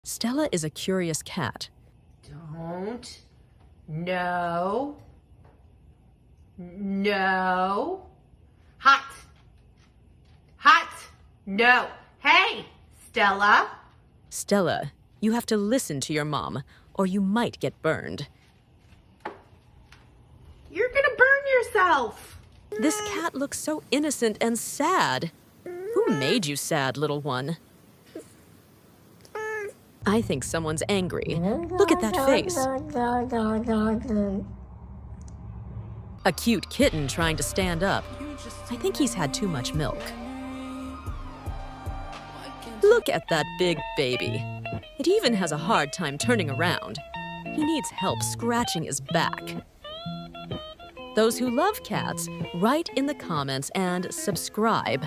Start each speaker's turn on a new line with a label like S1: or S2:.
S1: Stella is a curious cat.
S2: Don't. No. No. Hot. Hot. No. Hey, Stella.
S1: Stella, you have to listen to your mom, or you might get burned.
S2: You're gonna burn yourself.
S1: This cat looks so innocent and sad. Who made you sad, little one? I think someone's angry. Look at that face. A cute kitten trying to stand up. I think he's had too much milk. Look at that big baby. It even has a hard time turning around. He needs help scratching his back. Those who love cats, write in the comments and subscribe.